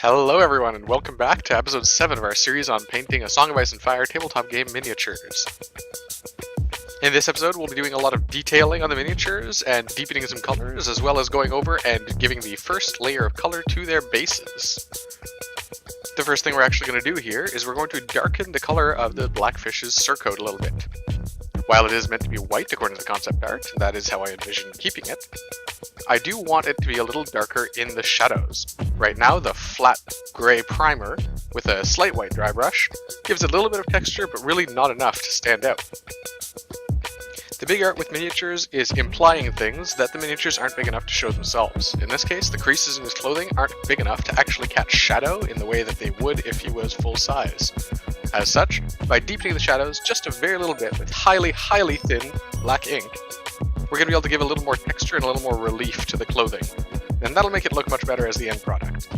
Hello everyone, and welcome back to episode 7 of our series on painting a Song of Ice and Fire tabletop game miniatures. In this episode, we'll be doing a lot of detailing on the miniatures and deepening some colors, as well as going over and giving the first layer of color to their bases. The first thing we're actually going to do here is we're going to darken the color of the Blackfish's surcoat a little bit. While it is meant to be white according to the concept art, and that is how I envision keeping it, I do want it to be a little darker in the shadows. Right now, the flat gray primer with a slight white dry brush gives it a little bit of texture, but really not enough to stand out. The big art with miniatures is implying things that the miniatures aren't big enough to show themselves. In this case, the creases in his clothing aren't big enough to actually catch shadow in the way that they would if he was full size. As such, by deepening the shadows just a very little bit with highly thin black ink, we're going to be able to give a little more texture and a little more relief to the clothing. And that'll make it look much better as the end product.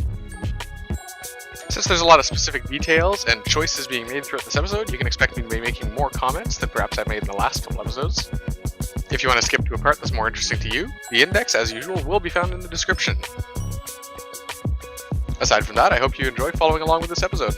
Since there's a lot of specific details and choices being made throughout this episode, you can expect me to be making more comments than perhaps I made in the last couple episodes. If you want to skip to a part that's more interesting to you, the index, as usual, will be found in the description. Aside from that, I hope you enjoy following along with this episode.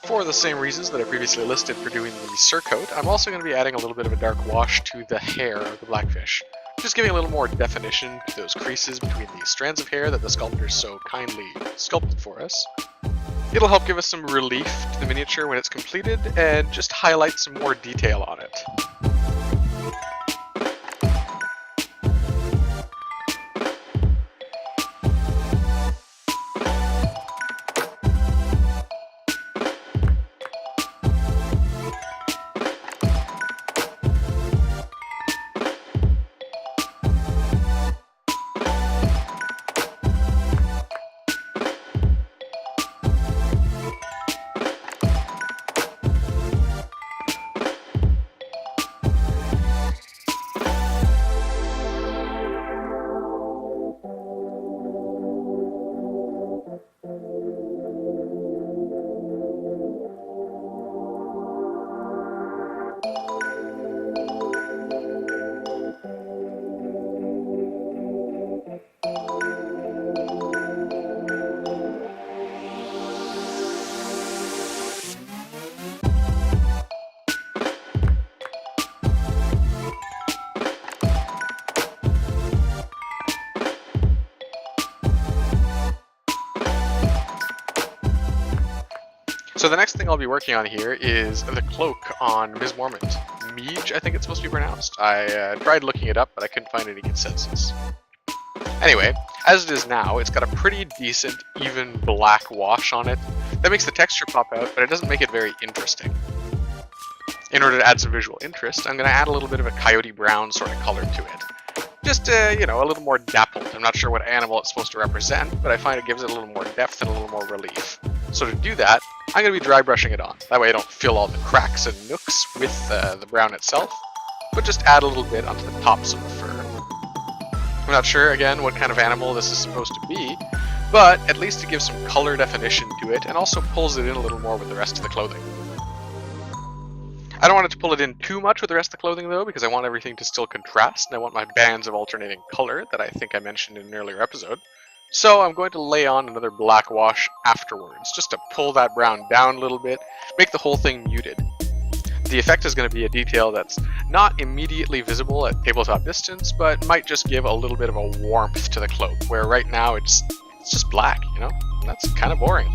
For the same reasons that I previously listed for doing the surcoat, I'm also going to be adding a little bit of a dark wash to the hair of the Blackfish, just giving a little more definition to those creases between the strands of hair that the sculptor so kindly sculpted for us. It'll help give us some relief to the miniature when it's completed, and just highlight some more detail on it. So the next thing I'll be working on here is the cloak on Ms. Mormont. Maege, I think it's supposed to be pronounced. I tried looking it up, but I couldn't find any consensus. Anyway, as it is now, it's got a pretty decent, even black wash on it. That makes the texture pop out, but it doesn't make it very interesting. in order to add some visual interest, I'm going to add a little bit of a coyote brown sort of color to it. Just, you know, a little more dappled. I'm not sure what animal it's supposed to represent, but I find it gives it a little more depth and a little more relief. So to do that, I'm going to be dry brushing it on. That way I don't fill all the cracks and nooks with the brown itself, but just add a little bit onto the tops of the fur. I'm not sure, again, what kind of animal this is supposed to be, but at least it gives some color definition to it and also pulls it in a little more with the rest of the clothing. I don't want it to pull it in too much with the rest of the clothing though, because I want everything to still contrast, and I want my bands of alternating color that I think I mentioned in an earlier episode. So I'm going to lay on another black wash afterwards, just to pull that brown down a little bit, make the whole thing muted. The effect is going to be a detail that's not immediately visible at tabletop distance, but might just give a little bit of a warmth to the cloak, where right now it's just black, you know? And that's kind of boring.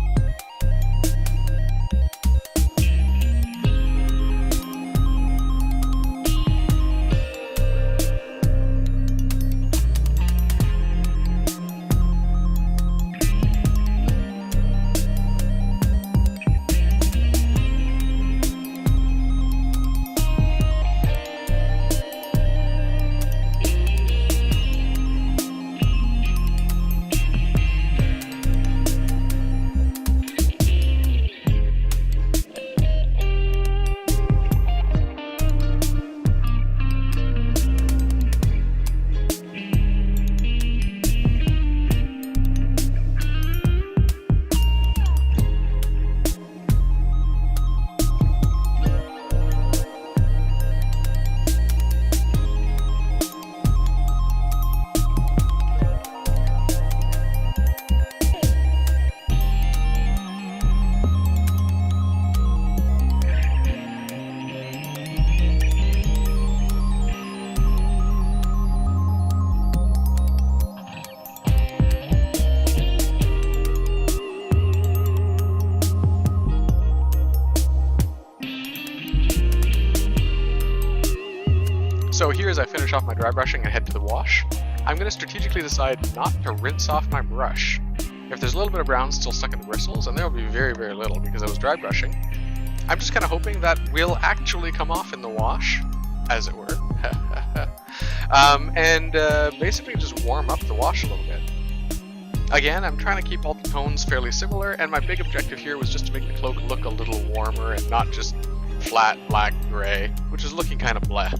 So here, as I finish off my dry brushing and head to the wash, I'm going to strategically decide not to rinse off my brush. If there's a little bit of brown still stuck in the bristles, and there will be very, very little because I was dry brushing, I'm just kind of hoping that will actually come off in the wash, as it were, and basically just warm up the wash a little bit. Again, I'm trying to keep all the tones fairly similar, and my big objective here was just to make the cloak look a little warmer and not just flat black gray, which is looking kind of bleh.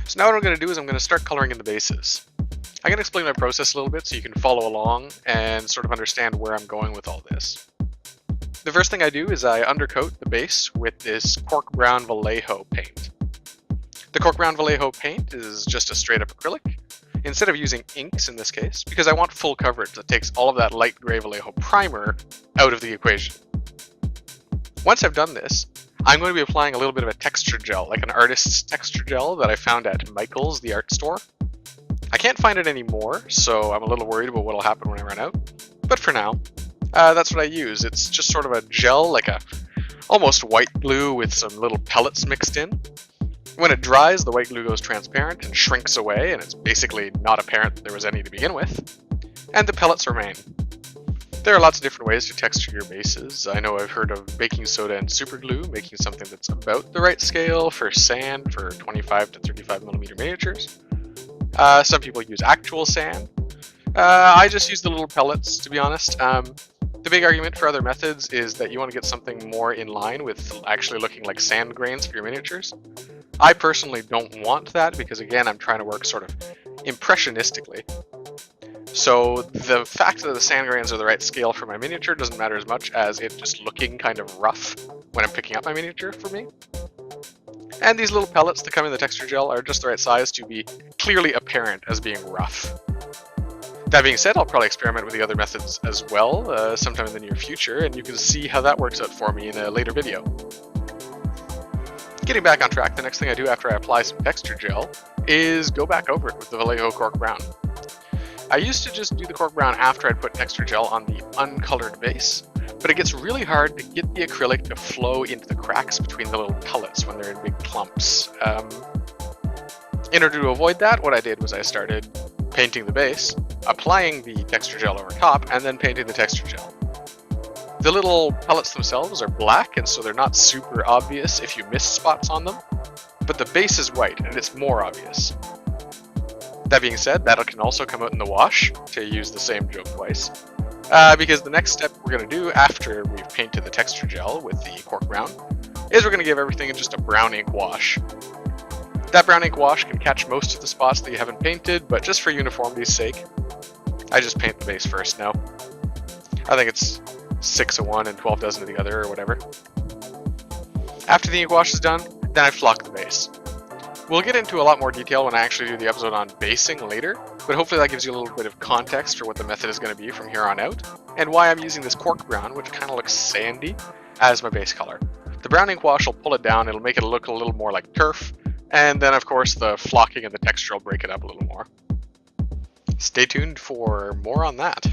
So now what I'm going to do is I'm going to start coloring in the bases. I'm going to explain my process a little bit so you can follow along and sort of understand where I'm going with all this. The first thing I do is I undercoat the base with this cork brown Vallejo paint. The cork brown Vallejo paint is just a straight up acrylic, instead of using inks in this case, because I want full coverage that takes all of that light gray Vallejo primer out of the equation. Once I've done this, I'm going to be applying a little bit of a texture gel, like an artist's texture gel that I found at Michael's, the art store. I can't find it anymore, so I'm a little worried about what will happen when I run out. But for now, that's what I use. It's just sort of a gel, like a almost white glue with some little pellets mixed in. When it dries, the white glue goes transparent and shrinks away, and it's basically not apparent that there was any to begin with. And the pellets remain. There are lots of different ways to texture your bases. I know I've heard of baking soda and super glue, making something that's about the right scale for sand for 25 to 35 millimeter miniatures. Some people use actual sand. I just use the little pellets, to be honest. The big argument for other methods is that you want to get something more in line with actually looking like sand grains for your miniatures. I personally don't want that because, again, I'm trying to work sort of impressionistically. So the fact that the sand grains are the right scale for my miniature doesn't matter as much as it just looking kind of rough when I'm picking up my miniature for me. And these little pellets that come in the texture gel are just the right size to be clearly apparent as being rough. That being said, I'll probably experiment with the other methods as well sometime in the near future, and you can see how that works out for me in a later video. Getting back on track, the next thing I do after I apply some texture gel is go back over it with the Vallejo Cork Brown. I used to just do the cork brown after I'd put texture gel on the uncolored base, but it gets really hard to get the acrylic to flow into the cracks between the little pellets when they're in big clumps. In order to avoid that, what I did was I started painting the base, applying the texture gel over top, and then painting the texture gel. The little pellets themselves are black, and so they're not super obvious if you miss spots on them, but the base is white, and it's more obvious. That being said, that can also come out in the wash, to use the same joke twice, because the next step we're going to do after we've painted the texture gel with the cork brown is we're going to give everything just a brown ink wash. That brown ink wash can catch most of the spots that you haven't painted, but just for uniformity's sake, I just paint the base first now. I think it's 6 of one and 12 dozen of the other or whatever. After the ink wash is done, then I flock the base. We'll get into a lot more detail when I actually do the episode on basing later, but hopefully that gives you a little bit of context for what the method is going to be from here on out, and why I'm using this cork brown, which kind of looks sandy, as my base color. The brown ink wash will pull it down, it'll make it look a little more like turf, and then of course the flocking and the texture will break it up a little more. Stay tuned for more on that.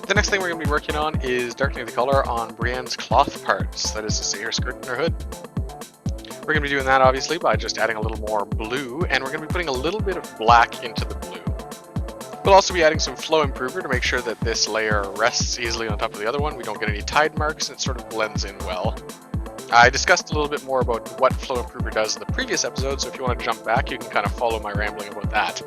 The next thing we're going to be working on is darkening the color on Brienne's cloth parts, that is to say her skirt and her hood. We're going to be doing that obviously by just adding a little more blue, and we're going to be putting a little bit of black into the blue. We'll also be adding some flow improver to make sure that this layer rests easily on top of the other one. We don't get any tide marks and it sort of blends in well. I discussed a little bit more about what flow improver does in the previous episode, so if you want to jump back, you can kind of follow my rambling about that.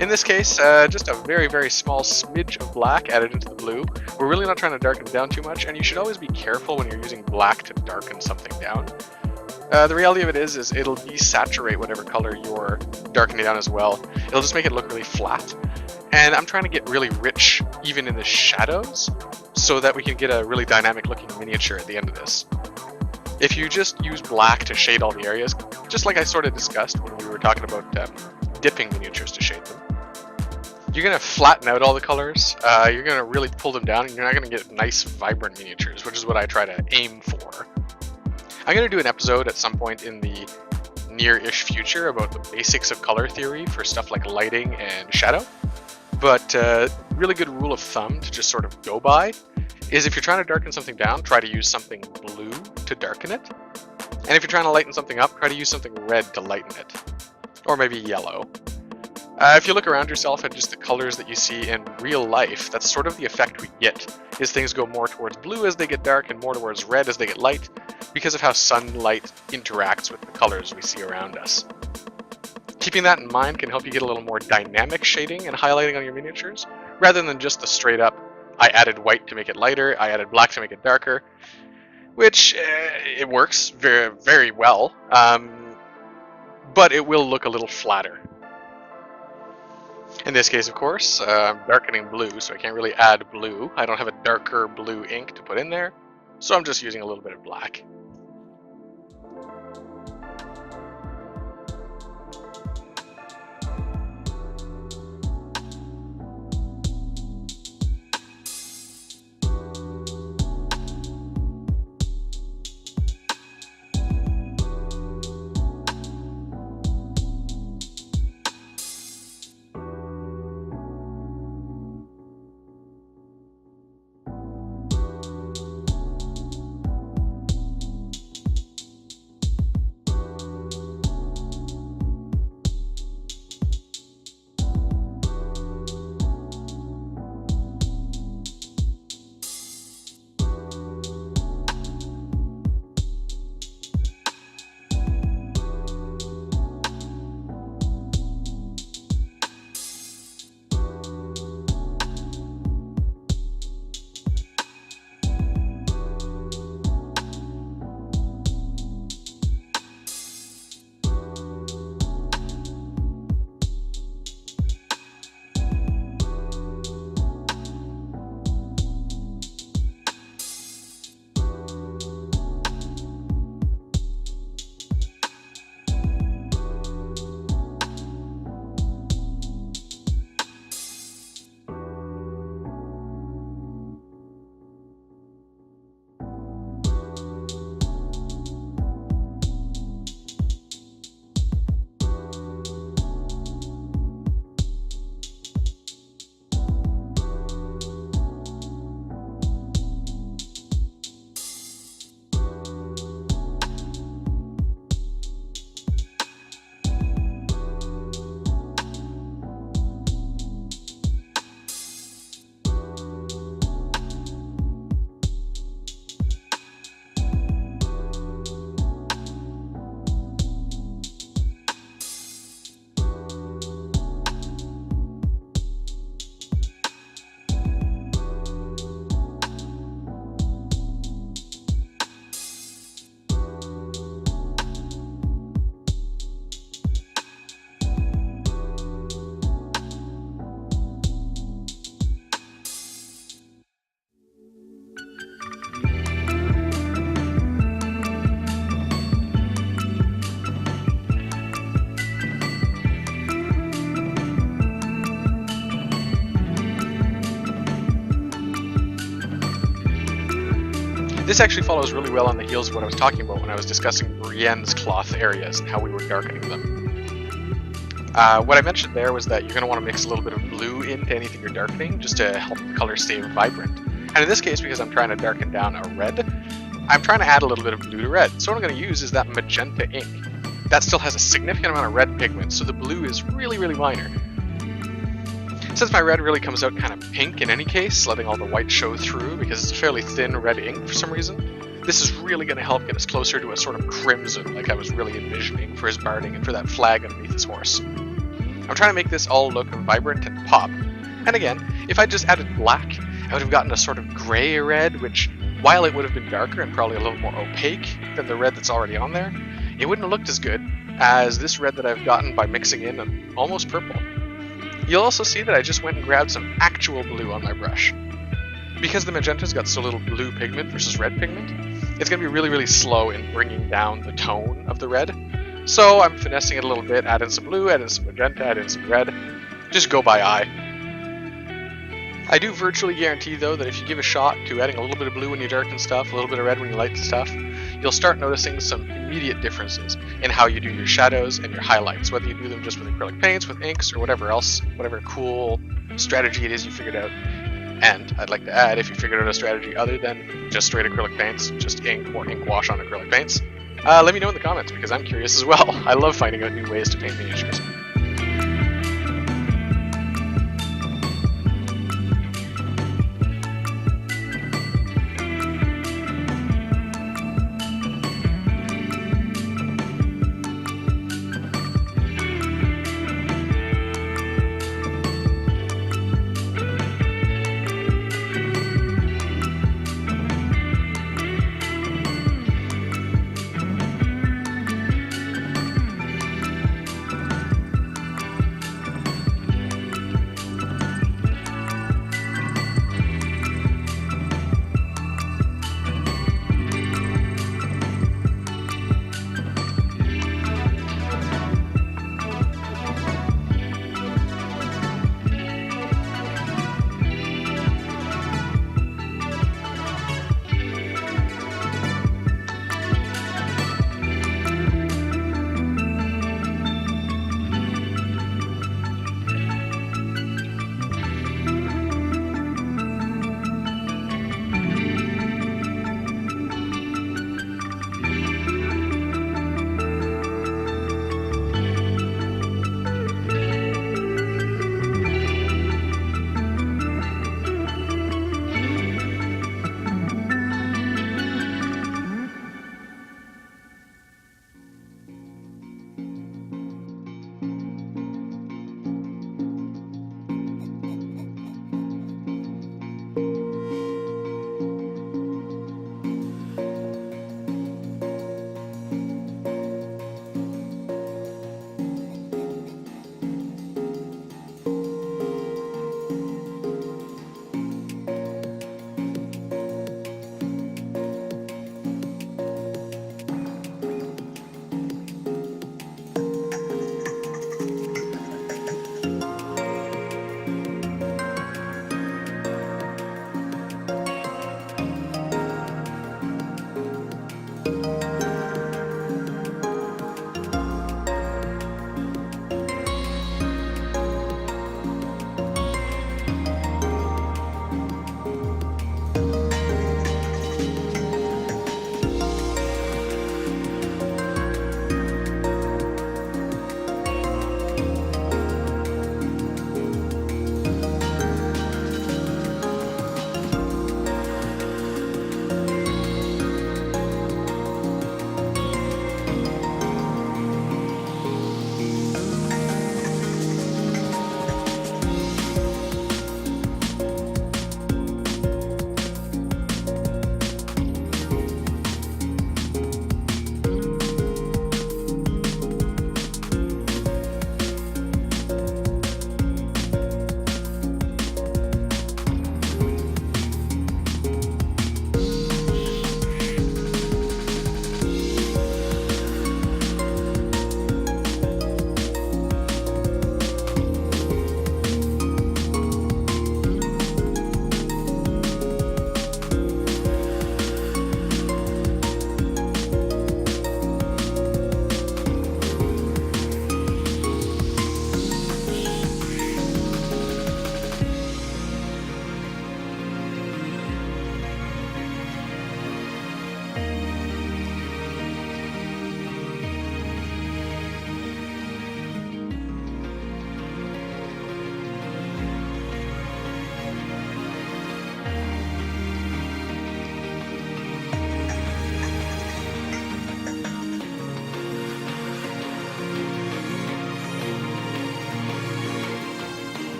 In this case, just a very, very small smidge of black added into the blue. We're really not trying to darken it down too much, and you should always be careful when you're using black to darken something down. The reality of it is it'll desaturate whatever color you're darkening down as well. It'll just make it look really flat. And I'm trying to get really rich even in the shadows so that we can get a really dynamic looking miniature at the end of this. If you just use black to shade all the areas, just like I sort of discussed when we were talking about dipping miniatures to shade them, you're going to flatten out all the colors, you're going to really pull them down, and you're not going to get nice vibrant miniatures, which is what I try to aim for. I'm going to do an episode at some point in the near-ish future about the basics of color theory for stuff like lighting and shadow. But really good rule of thumb to just sort of go by is if you're trying to darken something down, try to use something blue to darken it. And if you're trying to lighten something up, try to use something red to lighten it. Or maybe yellow. If you look around yourself at just the colors that you see in real life, that's sort of the effect we get, is things go more towards blue as they get dark and more towards red as they get light, because of how sunlight interacts with the colors we see around us. Keeping that in mind can help you get a little more dynamic shading and highlighting on your miniatures, rather than just the straight up, I added white to make it lighter, I added black to make it darker, which it works very, very well, but it will look a little flatter. In this case, of course, I'm darkening blue, so I can't really add blue. I don't have a darker blue ink to put in there, so I'm just using a little bit of black. This actually follows really well on the heels of what I was talking about when I was discussing Brienne's cloth areas and how we were darkening them. What I mentioned there was that you're going to want to mix a little bit of blue into anything you're darkening just to help the color stay vibrant. And in this case, because I'm trying to darken down a red, I'm trying to add a little bit of blue to red. So what I'm going to use is that magenta ink. That still has a significant amount of red pigment, so the blue is really, really minor. Since my red really comes out kind of pink in any case, letting all the white show through because it's a fairly thin red ink for some reason, this is really going to help get us closer to a sort of crimson like I was really envisioning for his barding and for that flag underneath his horse. I'm trying to make this all look vibrant and pop. And again, if I just added black, I would have gotten a sort of gray red, which, while it would have been darker and probably a little more opaque than the red that's already on there, it wouldn't have looked as good as this red that I've gotten by mixing in an almost purple. You'll also see that I just went and grabbed some actual blue on my brush. Because the magenta's got so little blue pigment versus red pigment, it's going to be really, really slow in bringing down the tone of the red. So I'm finessing it a little bit, add in some blue, add in some magenta, add in some red. Just go by eye. I do virtually guarantee, though, that if you give a shot to adding a little bit of blue when you darken stuff, a little bit of red when you lighten stuff, you'll start noticing some immediate differences in how you do your shadows and your highlights, whether you do them just with acrylic paints, with inks, or whatever else, whatever cool strategy it is you figured out. And I'd like to add, if you figured out a strategy other than just straight acrylic paints, just ink or ink wash on acrylic paints, let me know in the comments, because I'm curious as well. I love finding out new ways to paint miniatures.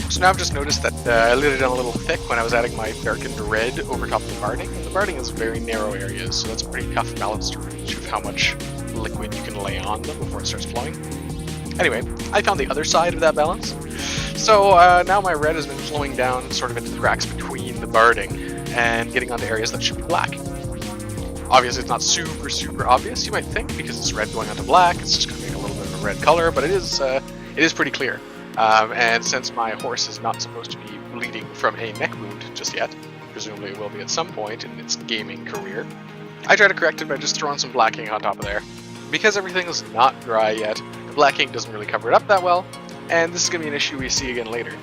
So now I've just noticed that I lit it on a little thick when I was adding my darkened red over top of the barding. And the barding is very narrow areas, so that's a pretty tough balance to reach of how much liquid you can lay on them before it starts flowing. Anyway, I found the other side of that balance. So now my red has been flowing down sort of into the cracks between the barding and getting onto areas that should be black. Obviously it's not super obvious, you might think, because it's red going onto black, it's just going to make a little bit of a red color, but it is pretty clear. And since my horse is not supposed to be bleeding from a neck wound just yet, presumably it will be at some point in its gaming career, I try to correct it by just throwing some black ink on top of there. Because everything is not dry yet, the black ink doesn't really cover it up that well, and this is going to be an issue we see again later.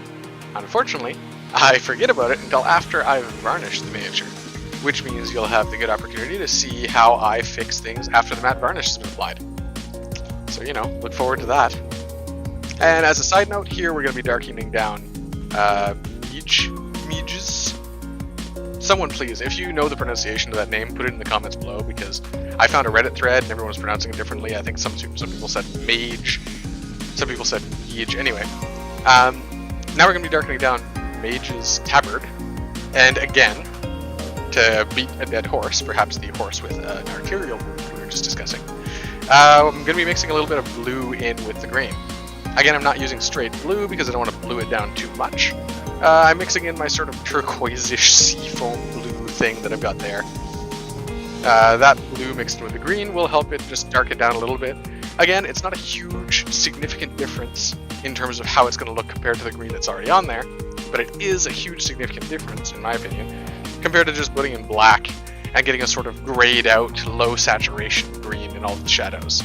Unfortunately, I forget about it until after I've varnished the miniature, which means you'll have the good opportunity to see how I fix things after the matte varnish has been applied. So, you know, look forward to that. And as a side note, here we're going to be darkening down Maege's. Someone please, if you know the pronunciation of that name, put it in the comments below, because I found a Reddit thread and everyone was pronouncing it differently. I think some people said Maege, some people said Maege. Anyway, now we're going to be darkening down Maege's Tabard, and again, to beat a dead horse, perhaps the horse with an arterial wound we were just discussing, I'm going to be mixing a little bit of blue in with the green. Again, I'm not using straight blue because I don't want to blue it down too much. I'm mixing in my sort of turquoise-ish seafoam blue thing that I've got there. That blue mixed with the green will help it just darken down a little bit. Again, it's not a huge, significant difference in terms of how it's going to look compared to the green that's already on there, but it is a huge, significant difference, in my opinion, compared to just putting in black and getting a sort of grayed out, low saturation green in all the shadows.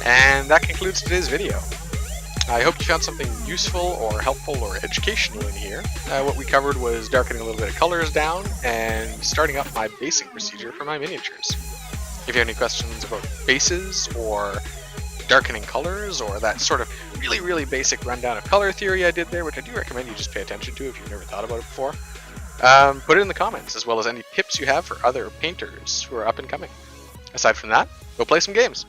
And that concludes today's video. I hope you found something useful or helpful or educational in here. What we covered was darkening a little bit of colors down and starting up my basing procedure for my miniatures. If you have any questions about bases or darkening colors or that sort of really basic rundown of color theory I did there, which I do recommend you just pay attention to if you've never thought about it before, put it in the comments, as well as any tips you have for other painters who are up and coming. Aside from that, go play some games.